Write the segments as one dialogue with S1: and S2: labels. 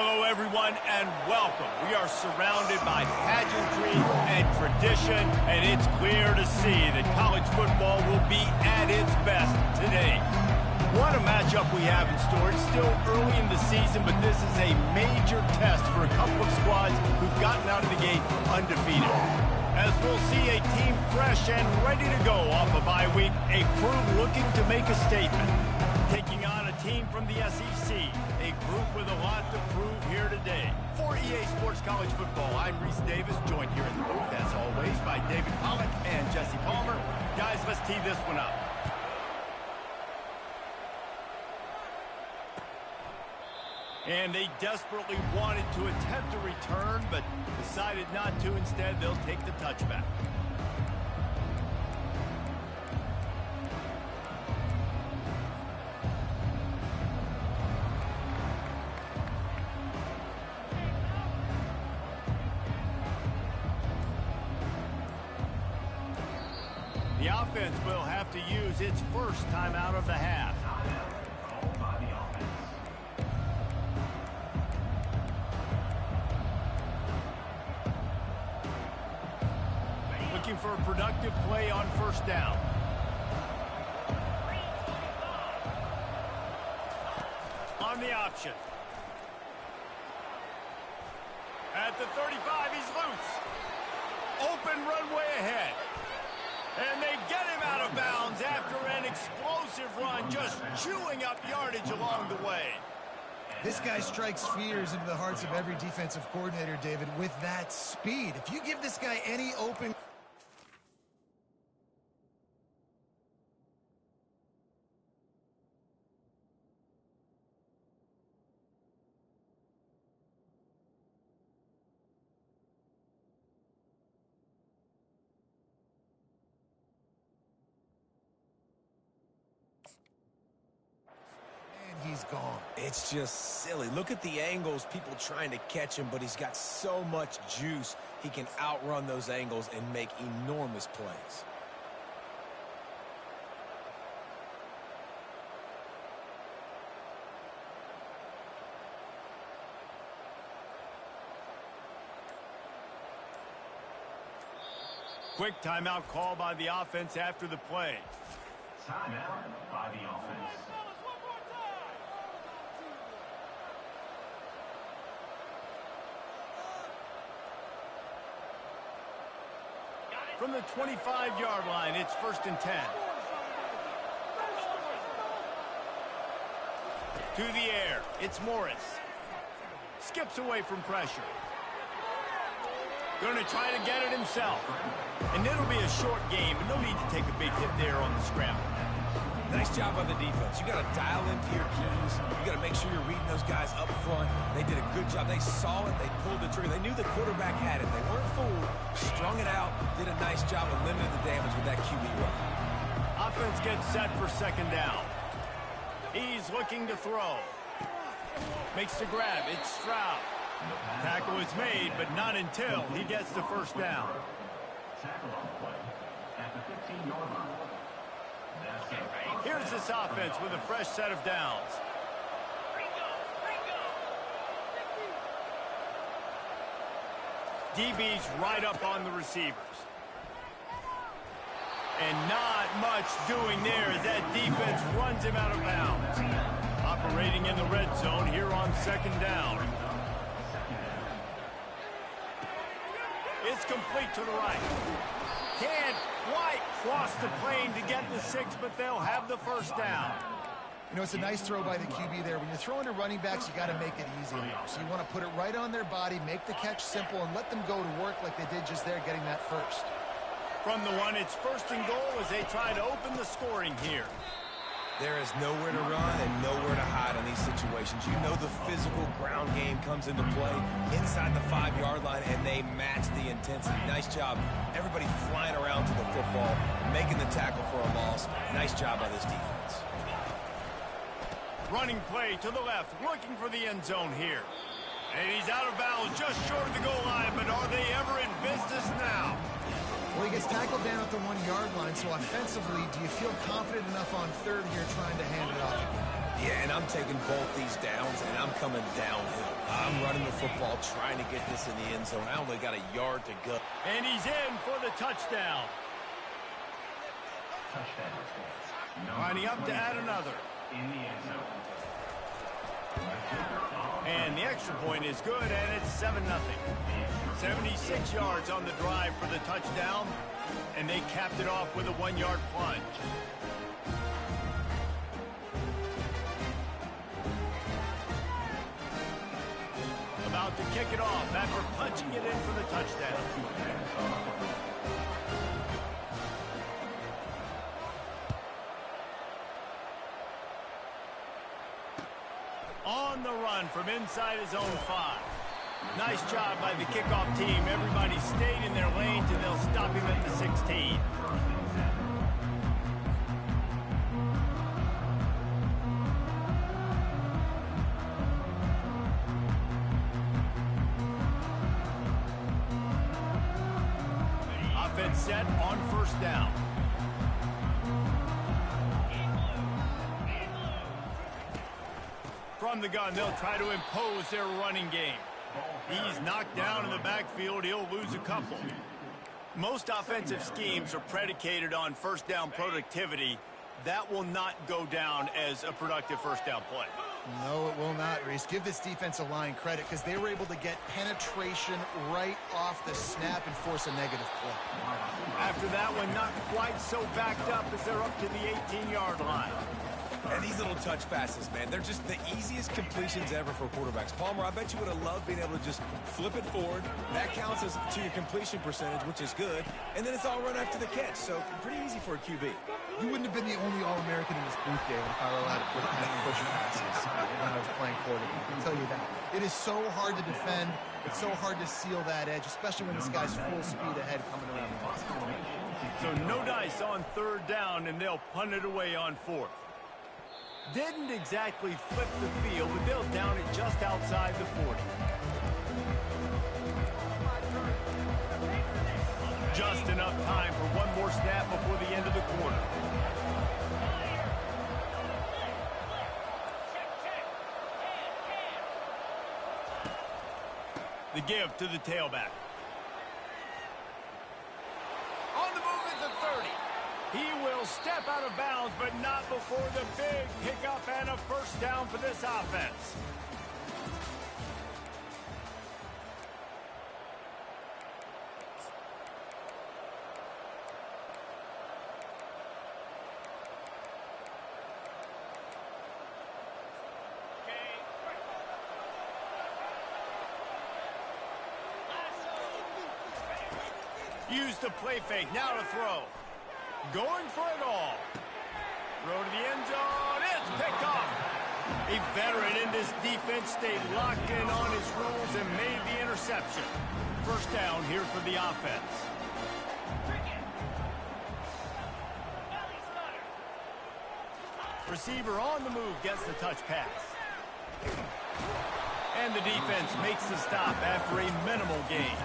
S1: Hello, everyone, and welcome. We are surrounded by pageantry and tradition, and it's clear to see that college football will be at its best today. What a matchup we have in store. It's still early in the season, but this is a major test for a couple of squads who've gotten out of the gate undefeated. As we'll see a team fresh and ready to go off a bye week, a crew looking to make a statement. Taking on a team from the SEC, a group with a lot to prove here today. For EA Sports College Football, I'm Reese Davis, joined here in the booth, as always, by David Pollack and Jesse Palmer. Guys, let's tee this one up. And they desperately wanted to attempt a return, but decided not to. Instead, they'll take the touchback. The offense will have to use its first timeout of the half. Looking for a productive play on first down. On the option. At the 35, he's loose. Open runway ahead. And they get him out of bounds after an explosive run, just chewing up yardage along the way.
S2: This guy strikes fears into the hearts of every defensive coordinator, David, with that speed. If you give this guy any open... He's gone.
S3: It's just silly. Look at the angles, people trying to catch him, but he's got so much juice. He can outrun those angles and make enormous plays.
S1: Quick timeout call by the offense after the play.
S4: Timeout by the offense.
S1: From the 25-yard line, it's 1st and 10. To the air, it's Morris. Skips away from pressure. Going to try to get it himself. And it'll be a short game, but no need to take a big hit there on the scramble.
S3: Nice job on the defense. You got to dial into your keys. You got to make sure you're reading those guys up front. They did a good job. They saw it. They pulled the trigger. They knew the quarterback had it. They weren't fooled. Strung it out. Did a nice job of limiting the damage with that QB run.
S1: Offense gets set for 2nd down. He's looking to throw. Makes the grab. It's Stroud. Tackle is made, but not until he gets the 1st down.
S4: Tackle on the play at the 15-yard line.
S1: Here's this offense with a fresh set of downs. DB's right up on the receivers. And not much doing there as that defense runs him out of bounds. Operating in the red zone here on 2nd down. It's complete to the right. Can't quite cross the plane to get the 6, but they'll have the 1st down.
S2: You know, it's a nice throw by the QB there. When you're throwing to running backs, you got to make it easy. So you want to put it right on their body, make the catch simple, and let them go to work like they did just there, getting that 1st.
S1: From the 1, it's 1st and goal as they try to open the scoring here.
S3: There is nowhere to run and nowhere to hide on these situations. You know the physical ground game comes into play inside the 5-yard line, and they match the intensity. Nice job. Everybody flying around to the football, making the tackle for a loss. Nice job by this defense.
S1: Running play to the left, looking for the end zone here. And he's out of bounds just short of the goal line, but are they ever in business now?
S2: Well, he gets tackled down at the 1-yard line, so offensively, do you feel confident enough on 3rd here trying to hand it off?
S3: Yeah, and I'm taking both these downs, and I'm coming downhill. I'm running the football, trying to get this in the end zone. I only got a yard to go.
S1: And he's in for the touchdown. Lining up to add another.
S4: In the end zone.
S1: And the extra point is good, and it's 7-0. 76 yards on the drive for the touchdown, and they capped it off with a 1-yard plunge. About to kick it off after punching it in for the touchdown. On the run from inside his own 5. Nice job by the kickoff team. Everybody stayed in their lanes, and they'll stop him at the 16. Offense set on first down. From the gun, they'll try to impose their running game. He's knocked down in the backfield. He'll lose a couple. Most offensive schemes are predicated on first down productivity. That will not go down as a productive first down play.
S2: No, it will not, Reese. Give this defensive line credit because they were able to get penetration right off the snap and force a negative play.
S1: After that one, not quite so backed up as they're up to the 18-yard line.
S3: And these little touch passes, man, they're just the easiest completions ever for quarterbacks. Palmer, I bet you would have loved being able to just flip it forward. That counts as to your completion percentage, which is good. And then it's all run after the catch, so pretty easy for a QB.
S2: You wouldn't have been the only All-American in this booth game if I were allowed to push passes when I was playing quarterback. I can tell you that. It is so hard to defend. It's so hard to seal that edge, especially when this guy's full speed ahead coming around the basket.
S1: So no dice on third down, and they'll punt it away on fourth. Didn't exactly flip the field, but they'll down it just outside the 40. Just enough time for one more snap before the end of the quarter. The give to the tailback. On the move at the 30. He will step out of bounds, but not before the big pickup and a first down for this offense. Use the play fake, now to throw. Going for it all. Throw to the end zone. It's picked off. A veteran in this defense stayed locked in on his rules and made the interception. First down here for the offense. Receiver on the move gets the touch pass. And the defense makes the stop after a minimal gain.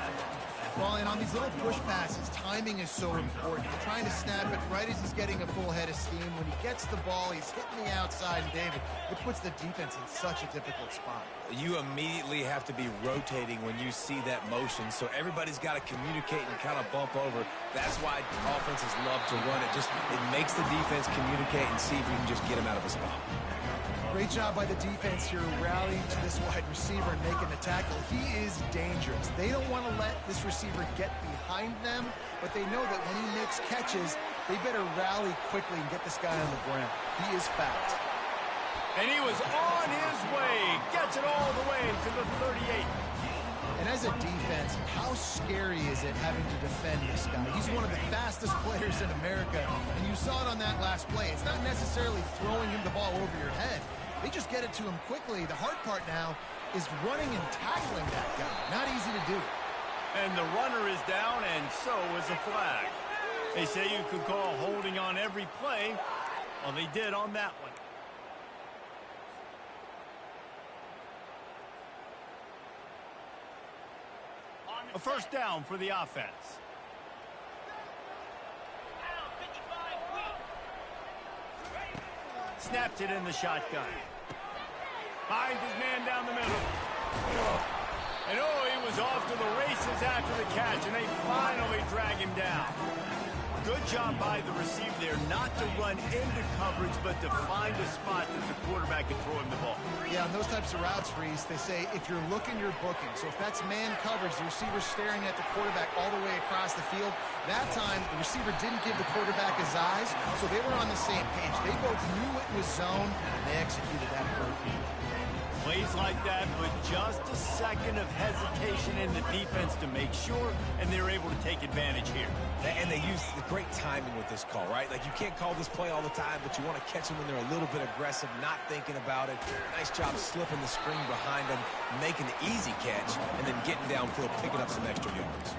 S2: Well, and on these little push passes, timing is so important. You're trying to snap it right as he's getting a full head of steam. When he gets the ball, he's hitting the outside, and David, it puts the defense in such a difficult spot.
S3: You immediately have to be rotating when you see that motion, so everybody's got to communicate and kind of bump over. That's why offenses love to run it. It makes the defense communicate and see if you can just get him out of a spot.
S2: Great job by the defense here rallying to this wide receiver and making the tackle. He is dangerous. They don't want to let this receiver get behind them, but they know that when he makes catches, they better rally quickly and get this guy on the ground. He is fast.
S1: And he was on his way. Gets it all the way to the 38.
S2: And as a defense, how scary is it having to defend this guy? He's one of the fastest players in America, and you saw it on that last play. It's not necessarily throwing him the ball over your head. They just get it to him quickly. The hard part now is running and tackling that guy. Not easy to do.
S1: And the runner is down, and so is a flag. They say you could call holding on every play. Well, they did on that one. A first down for the offense. Snaps it in the shotgun. Finds his man down the middle. And he was off to the races after the catch, and they finally drag him down. Good job by the receiver there, not to run into coverage, but to find a spot that the quarterback can throw him the ball.
S2: Yeah, on those types of routes, Reese, they say if you're looking, you're booking. So if that's man coverage, the receiver's staring at the quarterback all the way across the field. That time, the receiver didn't give the quarterback his eyes, so they were on the same page. They both knew it was zone, and they executed that perfectly.
S1: Plays like that with just a second of hesitation in the defense to make sure, and they're able to take advantage here.
S3: And they use the great timing with this call, right? Like, you can't call this play all the time, but you want to catch them when they're a little bit aggressive, not thinking about it. Nice job slipping the screen behind them, making the easy catch, and then getting downfield, picking up some extra yards.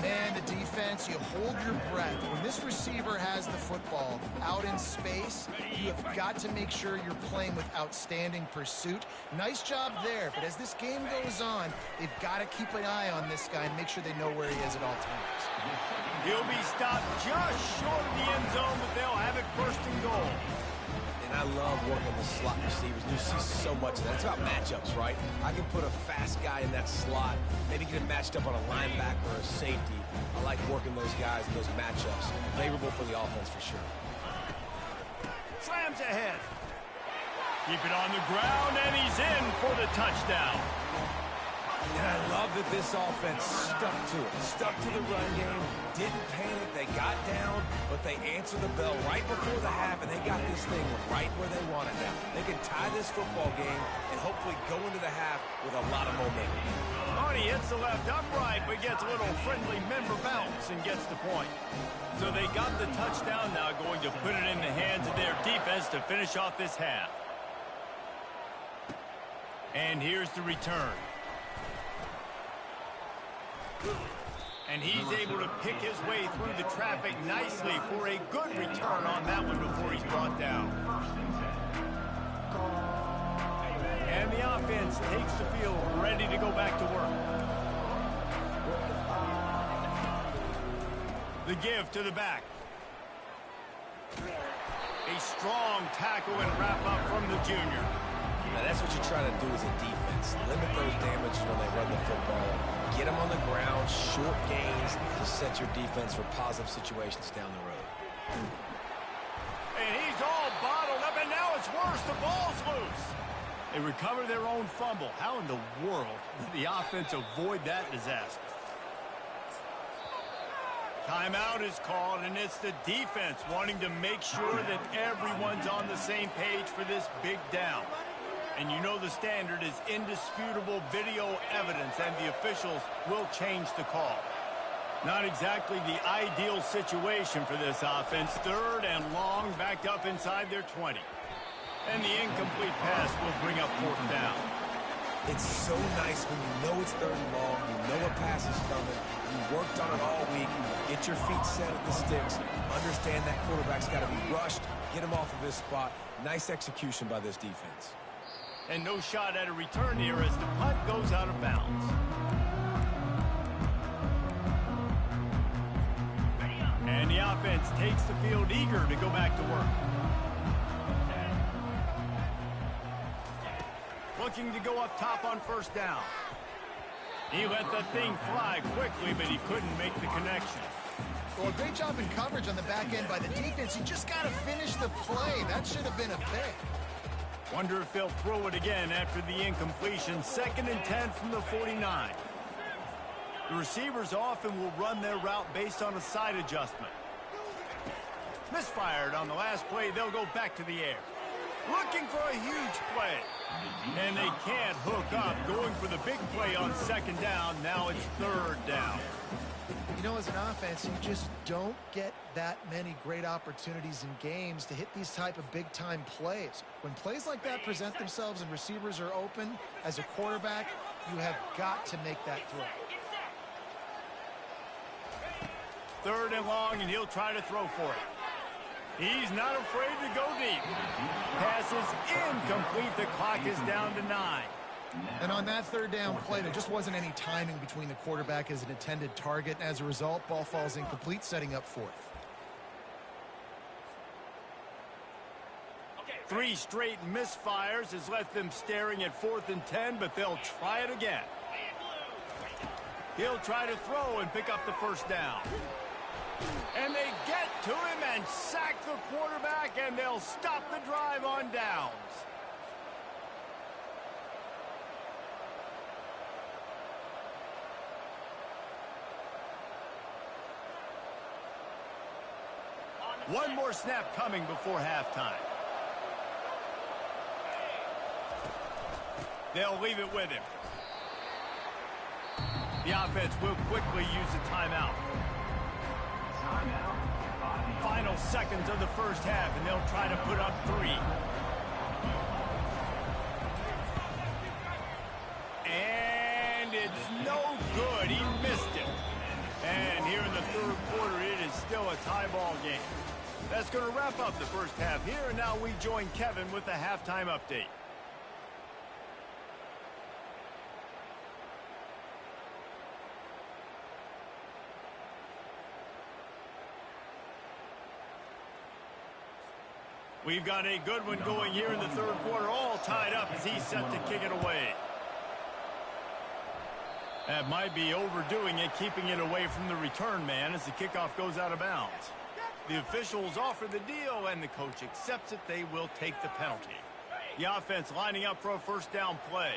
S2: Man, the defense, you hold your breath. When this receiver has the football out in space, you have got to make sure you're playing with outstanding pursuit. Nice job there, but as this game goes on, they've got to keep an eye on this guy and make sure they know where he is at all times.
S1: He'll be stopped just short of the end zone, but they'll have it first and goal.
S3: And I love working the slot receivers. You see so much of that. It's about matchups, right? I can put a fast guy in that slot, maybe get him matched up on a linebacker or a safety. I like working those guys in those matchups. Favorable for the offense for sure.
S1: Slams ahead. Keep it on the ground, and he's in for the touchdown.
S3: And I love that this offense stuck to it. Stuck to the run game. Didn't panic. They got down, but they answered the bell right before the half, and they got this thing right where they want it now. They can tie this football game and hopefully go into the half with a lot of momentum.
S1: He hits the left upright, but gets a little friendly member bounce and gets the point. So they got the touchdown, now going to put it in the hands of their defense to finish off this half. And here's the return. And he's able to pick his way through the traffic nicely for a good return on that one before he's brought down. And the offense takes the field, ready to go back to work. The give to the back. A strong tackle and wrap up from the junior.
S3: Now that's what you're trying to do as a defense. Limit those damages when they run the football. Get them on the ground, short gains to set your defense for positive situations down the road.
S1: And he's all bottled up, and now it's worse. The ball's loose. They recover their own fumble. How in the world did the offense avoid that disaster? Timeout is called, and it's the defense wanting to make sure that everyone's on the same page for this big down. And you know the standard is indisputable video evidence, and the officials will change the call. Not exactly the ideal situation for this offense. 3rd and long, backed up inside their 20. And the incomplete pass will bring up 4th down.
S3: It's so nice when you know it's 3rd and long, you know a pass is coming, you worked on it all week, get your feet set at the sticks, understand that quarterback's got to be rushed, get him off of this spot. Nice execution by this defense.
S1: And no shot at a return here as the punt goes out of bounds. And the offense takes the field eager to go back to work. Looking to go up top on 1st down. He let that thing fly quickly, but he couldn't make the connection.
S2: Well, great job in coverage on the back end by the defense. You just got to finish the play. That should have been a pick.
S1: Wonder if they'll throw it again after the incompletion. 2nd and 10 from the 49. The receivers often will run their route based on a side adjustment. Misfired on the last play. They'll go back to the air. Looking for a huge play. And they can't hook up. Going for the big play on 2nd down. Now it's 3rd down.
S2: You know, as an offense, you just don't get that many great opportunities in games to hit these type of big-time plays. When plays like that present themselves and receivers are open, as a quarterback, you have got to make that throw.
S1: 3rd and long, and he'll try to throw for it. He's not afraid to go deep. Pass is incomplete. The clock is down to 9.
S2: And on that 3rd down play, there just wasn't any timing between the quarterback as an intended target. As a result, ball falls incomplete, setting up 4th.
S1: 3 straight misfires has left them staring at 4th and 10, but they'll try it again. He'll try to throw and pick up the first down. And they get to him and sack the quarterback, and they'll stop the drive on downs. One more snap coming before halftime. They'll leave it with him. The offense will quickly use a timeout. Final seconds of the first half, and they'll try to put up 3. And it's no good. He missed it. And here in the third quarter, it is still a tie ball game. That's going to wrap up the first half here, and now we join Kevin with the halftime update. We've got a good one going here in the third quarter, all tied up as he's set to kick it away. That might be overdoing it, keeping it away from the return man as the kickoff goes out of bounds. The officials offer the deal, and the coach accepts it. They will take the penalty. The offense lining up for a first down play.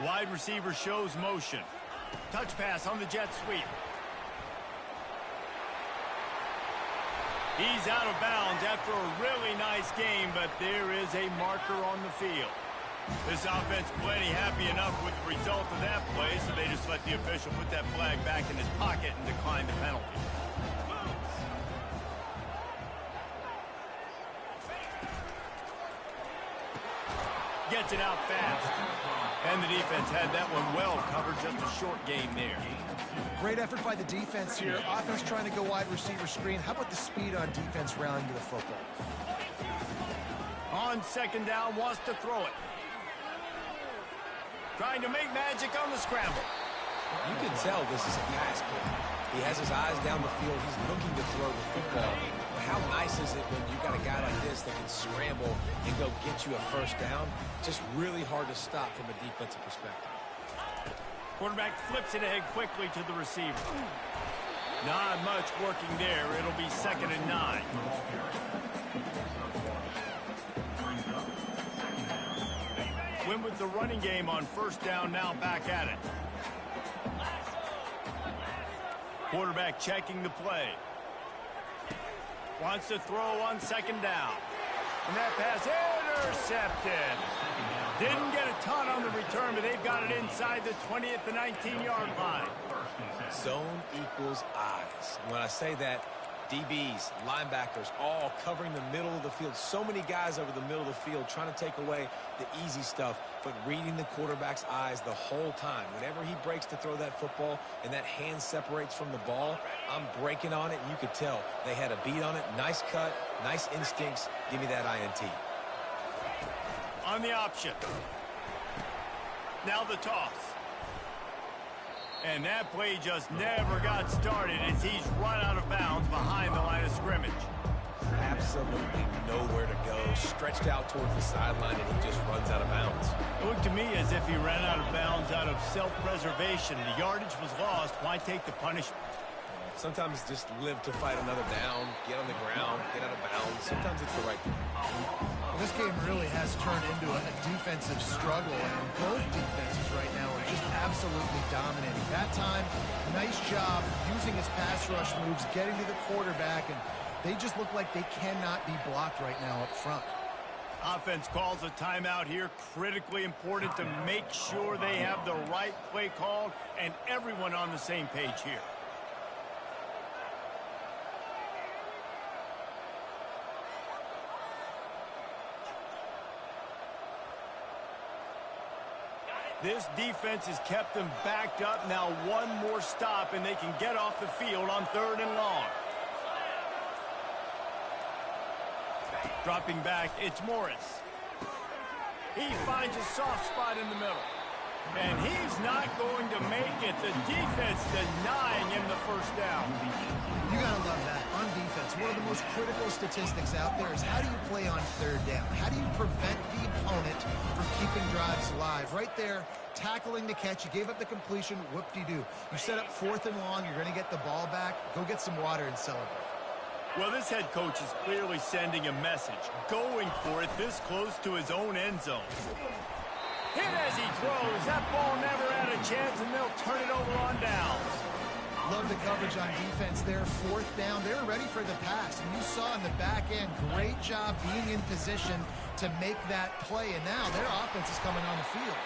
S1: Wide receiver shows motion. Touch pass on the jet sweep. He's out of bounds after a really nice game, but there is a marker on the field. This offense plenty happy enough with the result of that play, so they just let the official put that flag back in his pocket and decline the penalty. Gets it out fast. And the defense had that one well covered, just a short game there.
S2: Great effort by the defense here. Offense trying to go wide receiver screen. How about the speed on defense rallying to the football?
S1: On second down, wants to throw it. Trying to make magic on the scramble.
S3: You can tell this is a pass play. He has his eyes down the field. He's looking to throw the football. But how nice is it when you got a guy like this that can scramble and go get you a first down? Just really hard to stop from a defensive perspective.
S1: Quarterback flips it ahead quickly to the receiver. Not much working there. It'll be 2nd and 9. Win with the running game on first down, now back at it. Quarterback checking the play. Wants to throw on second down. And that pass intercepted. Didn't get a ton on the return, but they've got it inside the 20 at the 19-yard line.
S3: Zone equals eyes. When I say that, DBs, linebackers, all covering the middle of the field. So many guys over the middle of the field trying to take away the easy stuff, but reading the quarterback's eyes the whole time. Whenever he breaks to throw that football and that hand separates from the ball, I'm breaking on it, and you could tell they had a beat on it. Nice cut, nice instincts. Give me that INT.
S1: On the option. Now the toss. And that play just never got started as he's run out of bounds behind the line of scrimmage.
S3: Absolutely nowhere to go. Stretched out towards the sideline, and he just runs out of bounds.
S1: It looked to me as if he ran out of bounds out of self-preservation. The yardage was lost. Why take the punishment?
S3: Sometimes just live to fight another down, get on the ground, get out of bounds. Sometimes it's the right thing.
S2: This game really has turned into a defensive struggle, and both defenses right now are just absolutely dominating. That time, nice job using his pass rush moves, getting to the quarterback, and they just look like they cannot be blocked right now up front.
S1: Offense calls a timeout here. Critically important to make sure they have the right play called and everyone on the same page here. This defense has kept them backed up. Now one more stop, and they can get off the field on 3rd and long. Dropping back, it's Morris. He finds a soft spot in the middle. And he's not going to make it. The defense denying him the first down.
S2: You got to love that. On defense, one of the most critical statistics out there is how do you play on third down? How do you prevent the opponent from keeping drives alive? Right there, tackling the catch. You gave up the completion. Whoop-de-doo. You set up 4th and long. You're going to get the ball back. Go get some water and celebrate.
S1: Well, this head coach is clearly sending a message. Going for it this close to his own end zone. Hit as he throws. That ball never had a chance, and they'll turn it over on downs.
S2: Love the coverage on defense there. 4th down. They're ready for the pass. And you saw in the back end, great job being in position to make that play. And now their offense is coming on the field.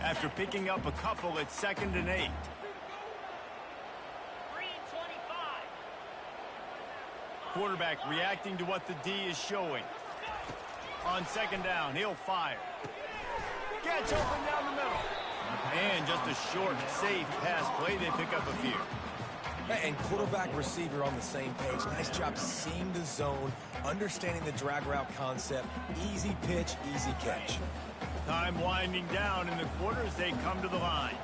S1: After picking up a couple, it's 2nd and 8. Quarterback reacting to what the D is showing. On 2nd down, he'll fire. Gets open down the middle. And just a short, safe pass play. They pick up a few.
S3: And quarterback, receiver on the same page. Nice job seeing the zone, understanding the drag route concept. Easy pitch, easy catch.
S1: Time winding down in the quarter as they come to the line.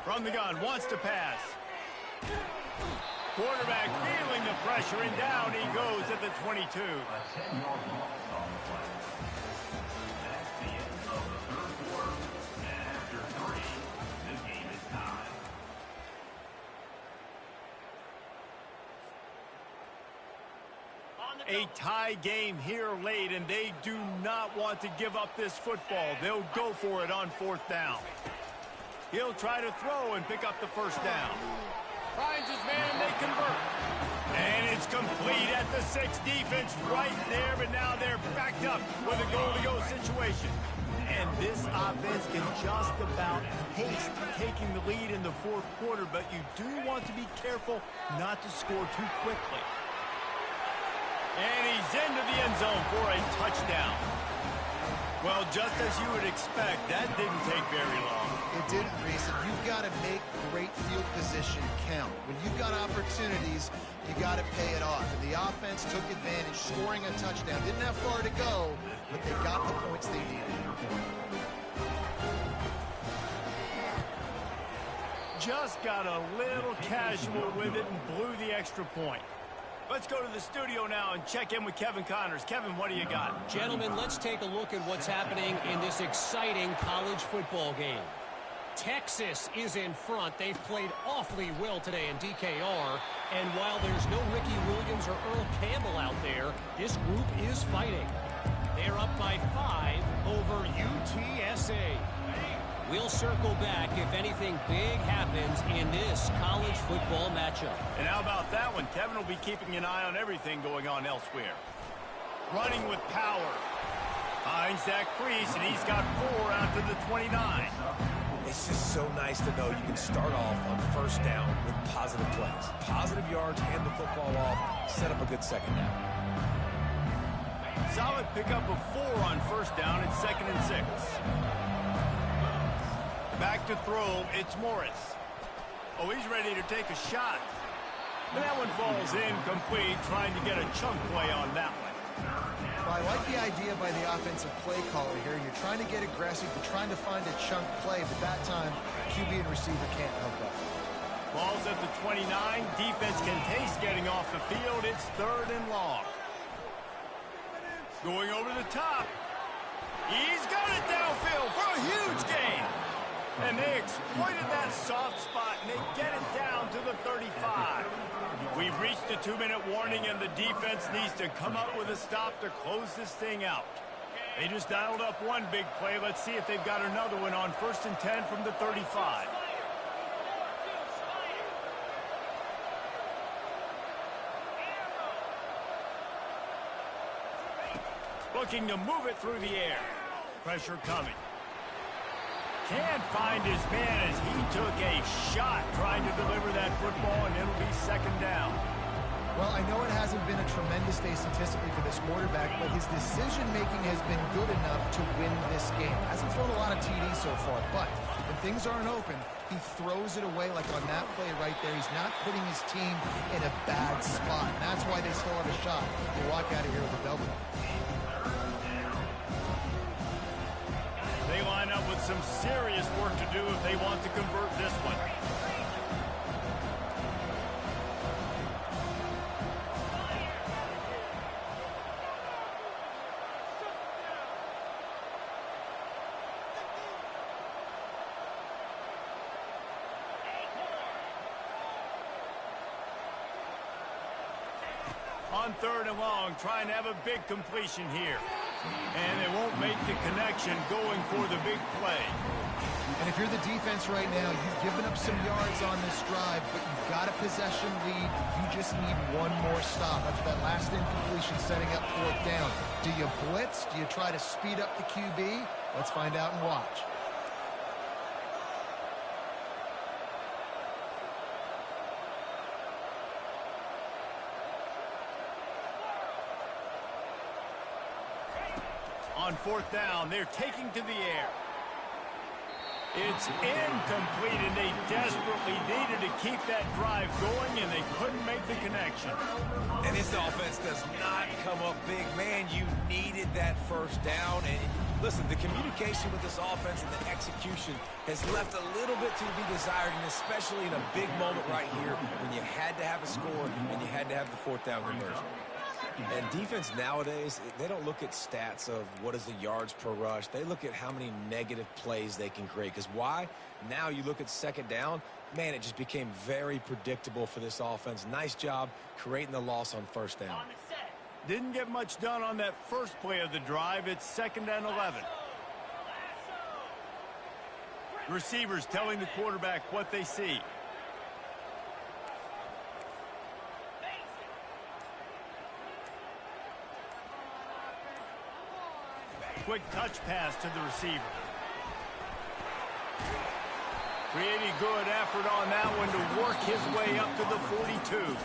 S1: From the gun, wants to pass. Quarterback feeling the pressure, and down he goes at the 22.
S4: A 10-yard loss on the play. That's the end of the third quarter. And after 3, the game is tied.
S1: A tie game here late, and they do not want to give up this football. They'll go for it on 4th down. He'll try to throw and pick up the first down. Finds his man, they convert. And it's complete at the 6. Defense right there, but now they're backed up with a goal-to-go situation. And this offense can just about haste taking the lead in the 4th quarter, but you do want to be careful not to score too quickly. And he's into the end zone for a touchdown. Well, just as you would expect, that didn't take very long.
S2: It didn't, Reese. You've got to make great field position count. When you've got opportunities, you got to pay it off. And the offense took advantage, scoring a touchdown. Didn't have far to go, but they got the points they needed.
S1: Just got a little casual with it and blew the extra point. Let's go to the studio now and check in with Kevin Connors. Kevin, what do you got?
S5: Gentlemen, let's take a look at what's happening in this exciting college football game. Texas is in front. They've played awfully well today in DKR. And while there's no Ricky Williams or Earl Campbell out there, this group is fighting. They're up by 5 over UTSA. We'll circle back if anything big happens in this college football matchup.
S1: And how about that one? Kevin will be keeping an eye on everything going on elsewhere. Running with power. Finds that crease, and he's got 4 out to the 29.
S3: It's just so nice to know you can start off on 1st down with positive plays. Positive yards, hand the football off, set up a good 2nd down.
S1: Solid pickup of 4 on 1st down. It's 2nd and 6. Back to throw, it's Morris. Oh, he's ready to take a shot. And that one falls incomplete, trying to get a chunk play on that one.
S2: Well, I like the idea by the offensive play caller here. You're trying to get aggressive. You're trying to find a chunk play, but that time, QB and receiver can't help that.
S1: Ball's at the 29. Defense can taste getting off the field. It's 3rd and long. Going over the top. He's got it downfield for a huge gain. And they exploited that soft spot, and they get it down to the 35. We've reached the 2-minute warning, and the defense needs to come up with a stop to close this thing out. They just dialed up one big play. Let's see if they've got another one on 1st and 10 from the 35. Looking to move it through the air. Pressure coming. Can't find his man as he took a shot trying to deliver that football, and it'll be 2nd down.
S2: Well, I know it hasn't been a tremendous day statistically for this quarterback, but his decision-making has been good enough to win this game. Hasn't thrown a lot of TDs so far, but in things aren't open, he throws it away like on that play right there. He's not putting his team in a bad spot. And that's why they still have a shot to walk out of here with a W.
S1: They line up with some serious work to do if they want to convert this one. On 3rd and long, trying to have a big completion here. And they won't make the connection going for the big play.
S2: And if you're the defense right now, you've given up some yards on this drive, but you've got a possession lead. You just need one more stop. After that last incompletion setting up 4th down. Do you blitz? Do you try to speed up the QB? Let's find out and watch.
S1: On 4th down, they're taking to the air. It's incomplete, and they desperately needed to keep that drive going, and they couldn't make the connection.
S3: And this offense does not come up big. Man, you needed that 1st down. And listen, the communication with this offense and the execution has left a little bit to be desired, and especially in a big moment right here when you had to have a score and you had to have the 4th down conversion. And defense nowadays, they don't look at stats of what is the yards per rush. They look at how many negative plays they can create. Because why? Now you look at 2nd down, man, it just became very predictable for this offense. Nice job creating the loss on 1st down.
S1: Didn't get much done on that first play of the drive. It's 2nd and 11. Receivers telling the quarterback what they see. Quick touch pass to the receiver. Pretty good effort on that one to work his way up to the 42.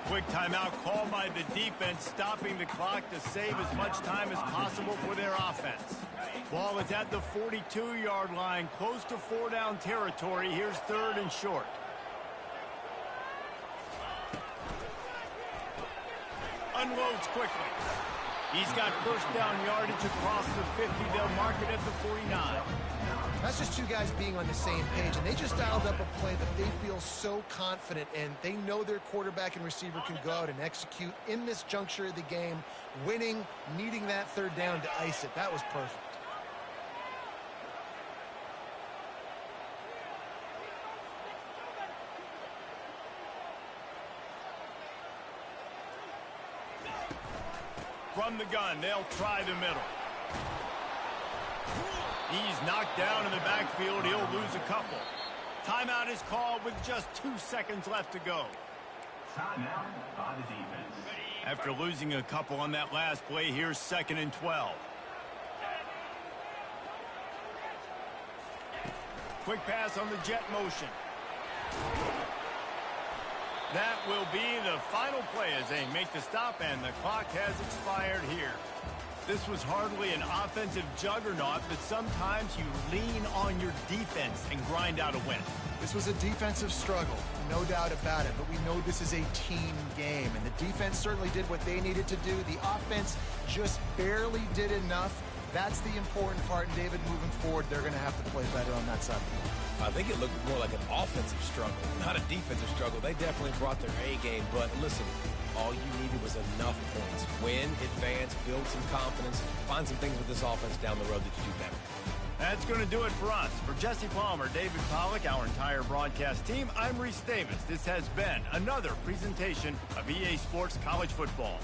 S1: Quick timeout called by the defense, stopping the clock to save as much time as possible for their offense. Ball is at the 42-yard line, close to 4-down territory. Here's 3rd and short. Unloads quickly. He's got 1st down yardage across the 50. They'll mark it at the 49.
S2: That's just two guys being on the same page, and they just dialed up a play that they feel so confident in. They know their quarterback and receiver can go out and execute in this juncture of the game, winning, needing that 3rd down to ice it. That was perfect.
S1: From the gun, they'll try the middle. He's knocked down in the backfield. He'll lose a couple. Timeout is called with just 2 seconds left to go.
S4: Timeout by the defense.
S1: After losing a couple on that last play, here's 2nd and 12. Quick pass on the jet motion. That will be the final play as they make the stop, and the clock has expired here. This was hardly an offensive juggernaut, but sometimes you lean on your defense and grind out a win.
S2: This was a defensive struggle, no doubt about it, but we know this is a team game, and the defense certainly did what they needed to do. The offense just barely did enough. That's the important part, and David, moving forward, they're going to have to play better on that side.
S3: I think it looked more like an offensive struggle, not a defensive struggle. They definitely brought their A game, but listen, all you needed was enough points. Win, advance, build some confidence, find some things with this offense down the road that you do better.
S1: That's going to do it for us. For Jesse Palmer, David Pollack, our entire broadcast team, I'm Reese Davis. This has been another presentation of EA Sports College Football.